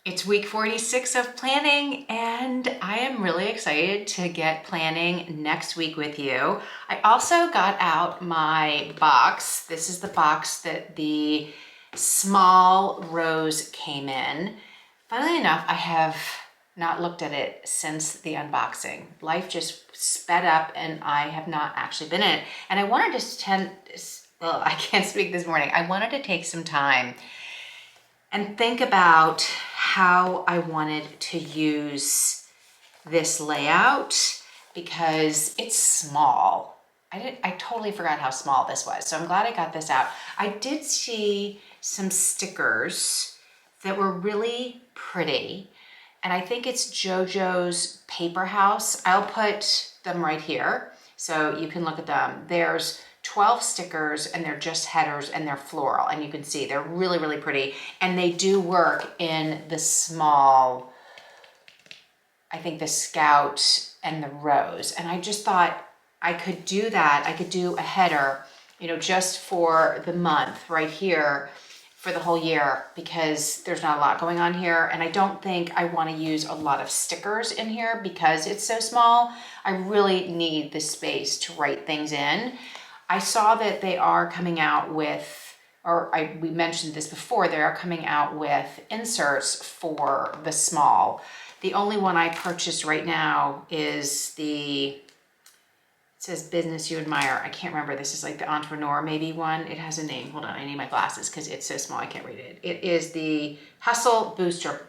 It's week 46 of planning, and I am really excited to get planning next week with you. I also got out my box. This is the box that the small rose came in. Funnily enough, I have not looked at it since the unboxing. Life just sped up and I have not actually been in it. And I wanted I can't speak this morning. I wanted to take some time and think about how I wanted to use this layout because it's small. I totally forgot how small this was, so I'm glad I got this out. I did see some stickers that were really pretty, and I think it's JoJo's Paper House. I'll put them right here so you can look at them. There's 12 stickers and they're just headers and they're floral, and you can see they're really, really pretty, and they do work in the small, I think the Scout and the Rose. And I just thought I could do that. I could do a header, just for the month right here for the whole year, because there's not a lot going on here. And I don't think I want to use a lot of stickers in here because it's so small. I really need the space to write things in. I saw that they are coming out with, we mentioned this before, they are coming out with inserts for the small. The only one I purchased right now is it says Business You Admire. I can't remember. This is like the Entrepreneur maybe one. It has a name. Hold on, I need my glasses because it's so small I can't read it. It is the Hustle Booster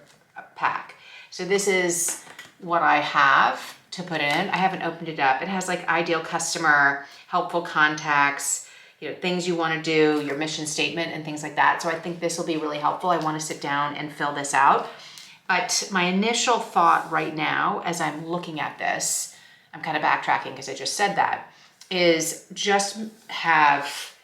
Pack. So this is what I have to put in. I haven't opened it up. It has like ideal customer, helpful contacts, things you want to do, your mission statement and things like that. So I think this will be really helpful. I want to sit down and fill this out. But my initial thought right now, as I'm looking at this, I'm kind of backtracking because I just said that, is just have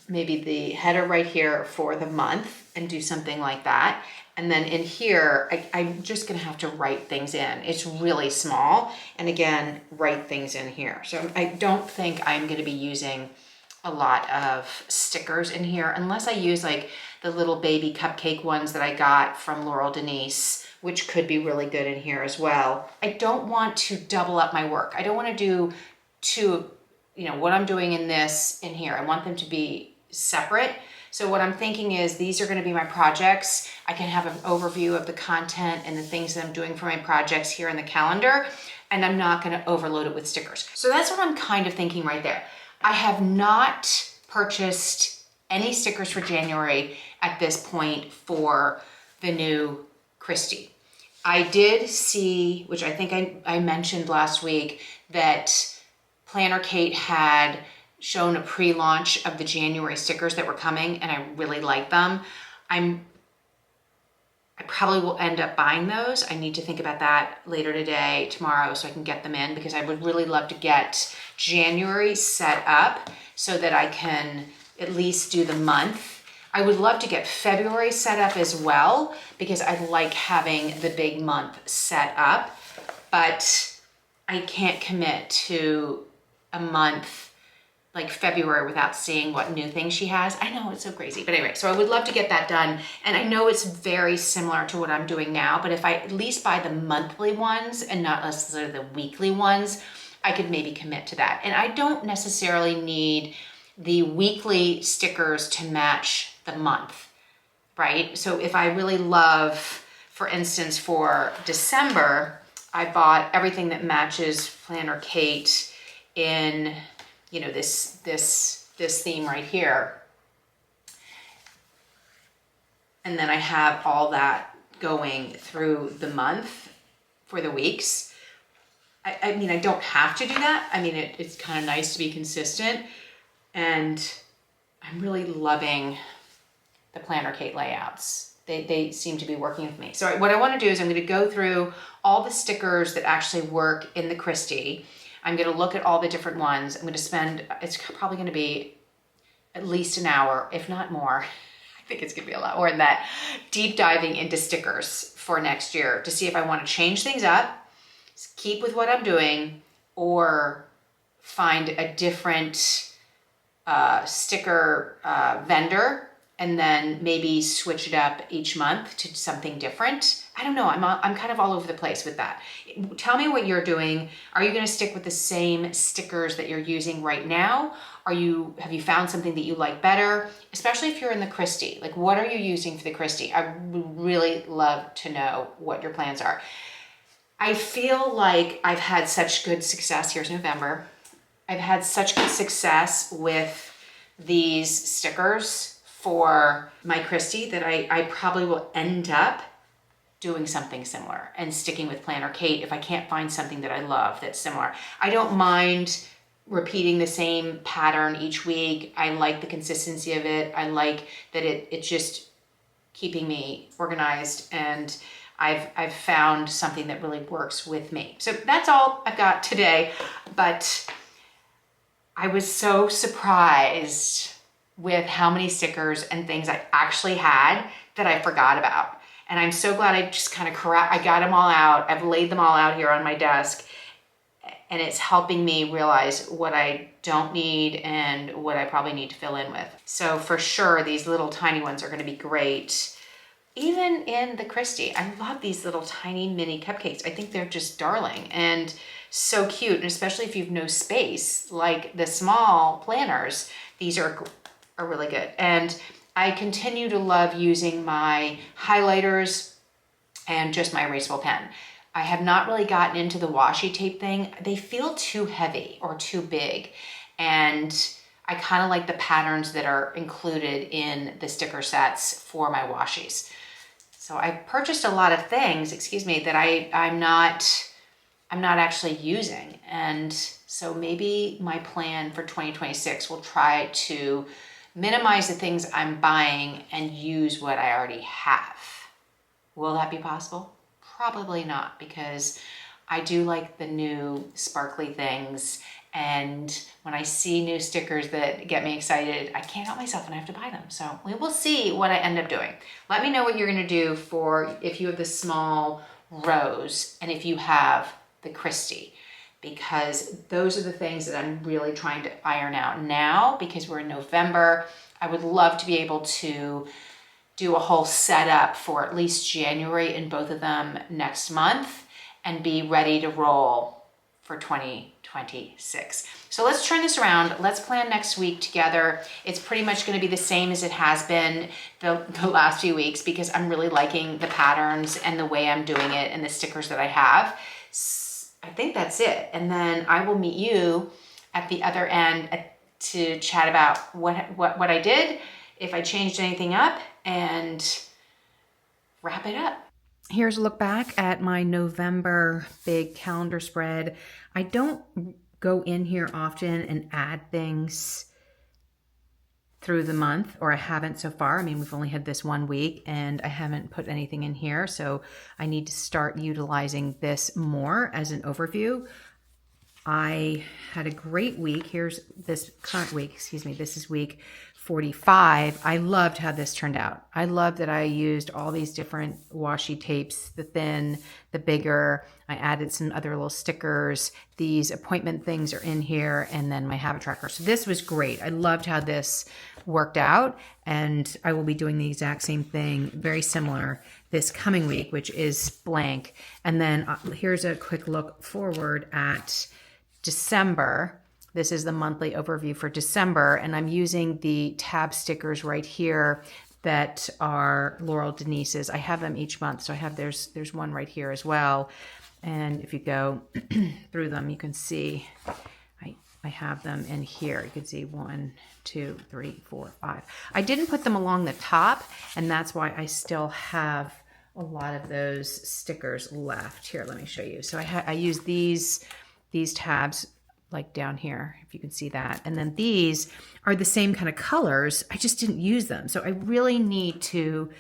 maybe the header right here for the month and do something like that. And then in here, I'm just gonna have to write things in. It's really small. And again, write things in here. So I don't think I'm gonna be using a lot of stickers in here unless I use like the little baby cupcake ones that I got from Laurel Denise, which could be really good in here as well. I don't want to double up my work. I don't want to do what I'm doing in here. I want them to be separate. So what I'm thinking is these are going to be my projects. I can have an overview of the content and the things that I'm doing for my projects here in the calendar, and I'm not going to overload it with stickers. So that's what I'm kind of thinking right there. I have not purchased any stickers for January at this point for the new Kristy. I did see, which I think I mentioned last week, that Planner Kate had shown a pre-launch of the January stickers that were coming, and I really like them. I probably will end up buying those. I need to think about that later today, tomorrow, so I can get them in, because I would really love to get January set up so that I can at least do the month. I would love to get February set up as well, because I like having the big month set up, but I can't commit to a month like February without seeing what new things she has. I know, it's so crazy. But anyway, so I would love to get that done. And I know it's very similar to what I'm doing now, but if I at least buy the monthly ones and not necessarily the weekly ones, I could maybe commit to that. And I don't necessarily need the weekly stickers to match the month, right? So if I really love, for instance, for December, I bought everything that matches Planner Kate in this theme right here. And then I have all that going through the month for the weeks. I mean, I don't have to do that. I mean, it's kind of nice to be consistent, and I'm really loving the Planner Kate layouts. They seem to be working with me. So what I want to do is I'm going to go through all the stickers that actually work in the Kristy. I'm going to look at all the different ones. I'm going to spend, it's probably going to be at least an hour, if not more. I think it's going to be a lot more than that, deep diving into stickers for next year to see if I want to change things up, keep with what I'm doing, or find a different sticker vendor and then maybe switch it up each month to something different. I don't know, I'm kind of all over the place with that. Tell me what you're doing. Are you gonna stick with the same stickers that you're using right now? Have you found something that you like better? Especially if you're in the Kristy, like what are you using for the Kristy? I would really love to know what your plans are. I feel like I've had such good success, here's November. I've had such good success with these stickers for my Kristy that I probably will end up doing something similar and sticking with Planner Kate if I can't find something that I love that's similar. I don't mind repeating the same pattern each week. I like the consistency of it. I like that it's just keeping me organized, and I've found something that really works with me. So that's all I've got today, but I was so surprised with how many stickers and things I actually had that I forgot about. And I'm so glad I just kind of I got them all out. I've laid them all out here on my desk, and it's helping me realize what I don't need and what I probably need to fill in with. So for sure, these little tiny ones are gonna be great. Even in the Kristy, I love these little tiny mini cupcakes. I think they're just darling and so cute. And especially if you've no space, like the small planners, these are really good. And I continue to love using my highlighters and just my erasable pen. I have not really gotten into the washi tape thing. They feel too heavy or too big. And I kind of like the patterns that are included in the sticker sets for my washies. So I purchased a lot of things, that I'm not actually using. And so maybe my plan for 2026 will try to minimize the things I'm buying and use what I already have. Will that be possible? Probably not, because I do like the new sparkly things. And when I see new stickers that get me excited, I can't help myself and I have to buy them. So we will see what I end up doing. Let me know what you're gonna do for if you have the small rose and if you have the Kristy, because those are the things that I'm really trying to iron out now, because we're in November. I would love to be able to do a whole setup for at least January in both of them next month and be ready to roll for 2026. So let's turn this around. Let's plan next week together. It's pretty much gonna be the same as it has been the last few weeks, because I'm really liking the patterns and the way I'm doing it and the stickers that I have. I think that's it. And then I will meet you at the other end to chat about what I did, if I changed anything up, and wrap it up. Here's a look back at my November big calendar spread. I don't go in here often and add things through the month, or I haven't so far. I mean, we've only had this 1 week and I haven't put anything in here. So I need to start utilizing this more as an overview. I had a great week. Here's this current week, this is week 45. I loved how this turned out. I love that I used all these different washi tapes, the thin, the bigger. I added some other little stickers. These appointment things are in here, and then my habit tracker. So this was great. I loved how this worked out, and I will be doing the exact same thing, very similar, this coming week, which is blank. And then here's a quick look forward at December. This is the monthly overview for December, and I'm using the tab stickers right here that are Laurel Denise's. I have them each month, so I have there's one right here as well. And if you go through them, you can see I have them in here. You can see 1, 2, 3, 4, 5. I didn't put them along the top, and that's why I still have a lot of those stickers left. Here, let me show you. So I use these tabs like down here, if you can see that. And then these are the same kind of colors. I just didn't use them. So I really need to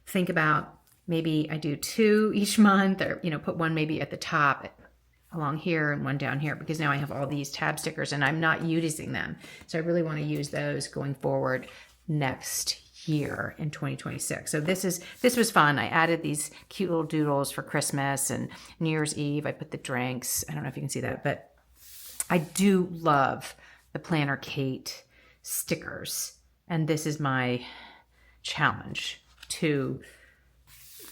think about, maybe I do 2 each month, or, put one maybe at the top along here and one down here, because now I have all these tab stickers and I'm not using them. So I really want to use those going forward next year in 2026. So this was fun. I added these cute little doodles for Christmas and New Year's Eve. I put the drinks. I don't know if you can see that, but I do love the Planner Kate stickers. And this is my challenge to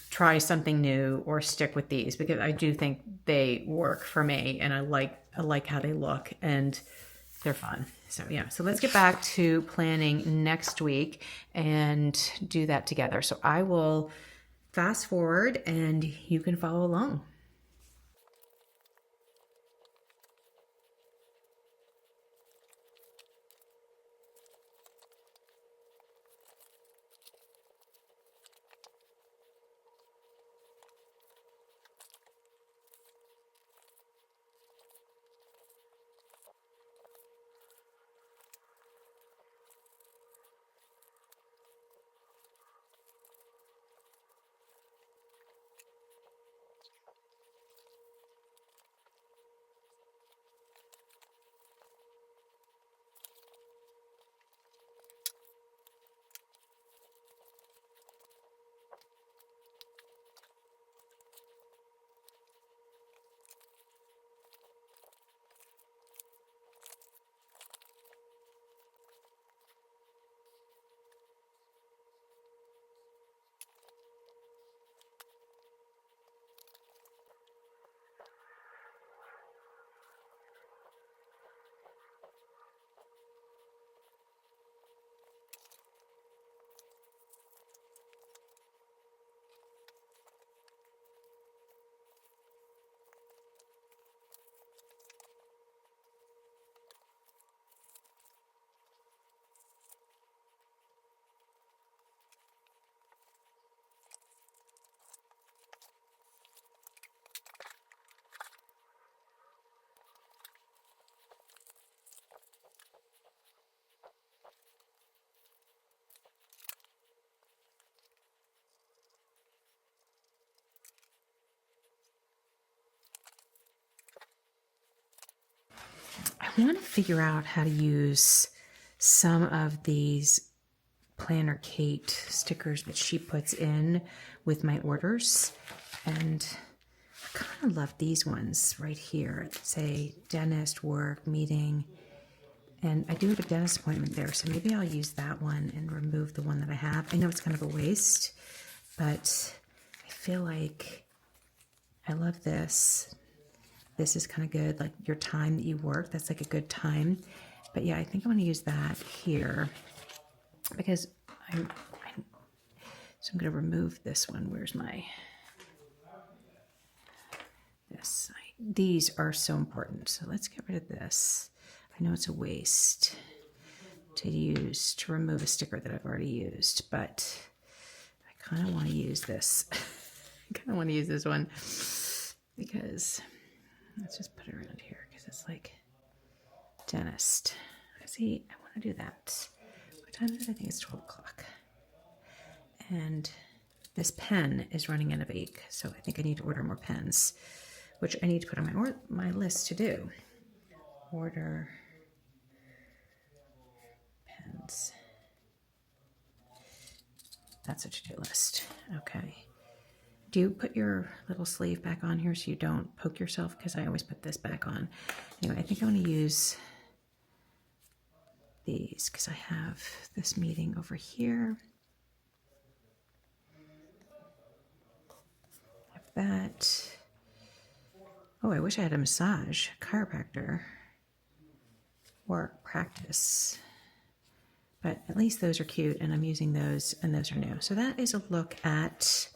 try something new or stick with these, because I do think they work for me, and I like how they look and they're fun. So yeah, so let's get back to planning next week and do that together. So I will fast forward and you can follow along. I want to figure out how to use some of these Planner Kate stickers that she puts in with my orders. And I kind of love these ones right here. It say dentist, work, meeting. And I do have a dentist appointment there, so maybe I'll use that one and remove the one that I have. I know it's kind of a waste, but I feel like I love this. This is kind of good, like your time that you work, that's like a good time. But yeah, I think I'm going to use that here because so I'm going to remove this one. Where's my, these are so important. So let's get rid of this. I know it's a waste to use, to remove a sticker that I've already used, but I kind of want to use this. I kind of want to use this one because let's just put it around here because it's like dentist. See, I want to do that. What time is it? I think it's 12 o'clock. And this pen is running out of ink, so I think I need to order more pens, which I need to put on my list to do. Order pens. That's a to-do list. Okay. Do you put your little sleeve back on here so you don't poke yourself? Because I always put this back on. Anyway, I think I'm going to use these because I have this meeting over here. I have that. Oh, I wish I had a massage, chiropractor, work, practice. But at least those are cute, and I'm using those, and those are new. So that is a look at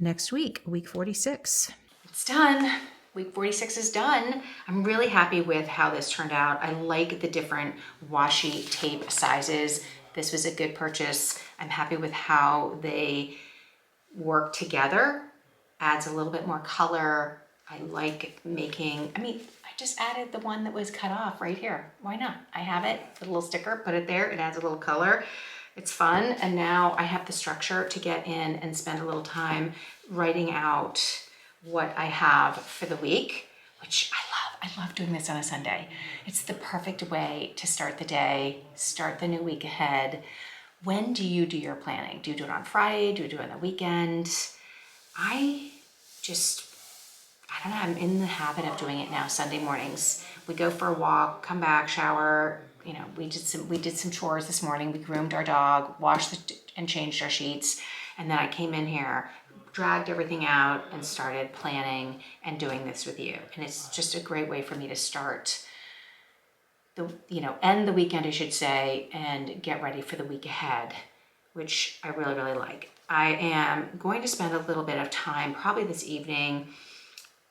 next week, week 46. It's done. Week 46 is done. I'm really happy with how this turned out. I like the different washi tape sizes. This was a good purchase. I'm happy with how they work together. Adds a little bit more color. I like making, I just added the one that was cut off right here. Why not? I have it, a little sticker, put it there. It adds a little color. It's fun. And now I have the structure to get in and spend a little time writing out what I have for the week, which I love. I love doing this on a Sunday. It's the perfect way to start the day, start the new week ahead. When do you do your planning? Do you do it on Friday? Do you do it on the weekend? I don't know, I'm in the habit of doing it now Sunday mornings. We go for a walk, come back, shower, you know, we did some chores this morning. We groomed our dog, washed and changed our sheets, and then I came in here, dragged everything out, and started planning and doing this with you. And it's just a great way for me to start end the weekend, I should say, and get ready for the week ahead, which I really, really like. I am going to spend a little bit of time, probably this evening,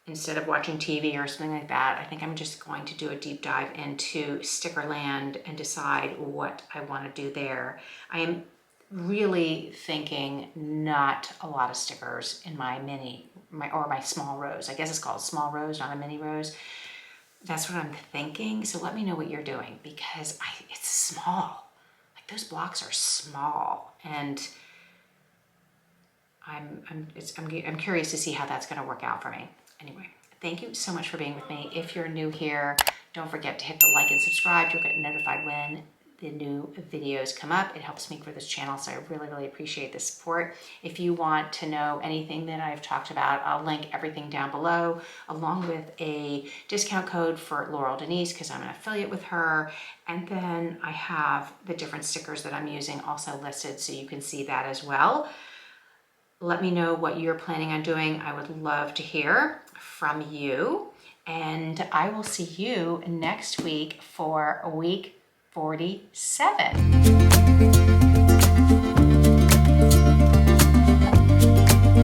instead of watching TV or something like that. I think I'm just going to do a deep dive into Stickerland and decide what I want to do there. I am really thinking not a lot of stickers in my my small rose. I guess it's called small rose, not a mini rose. That's what I'm thinking. So let me know what you're doing, because it's small. Like, those blocks are small, and I'm curious to see how that's going to work out for me. Anyway, thank you so much for being with me. If you're new here, don't forget to hit the like and subscribe. You'll get notified when the new videos come up. It helps me grow this channel, so I really, really appreciate the support. If you want to know anything that I've talked about, I'll link everything down below, along with a discount code for Laurel Denise, because I'm an affiliate with her. And then I have the different stickers that I'm using also listed, so you can see that as well. Let me know what you're planning on doing. I would love to hear from you. And I will see you next week for week 47.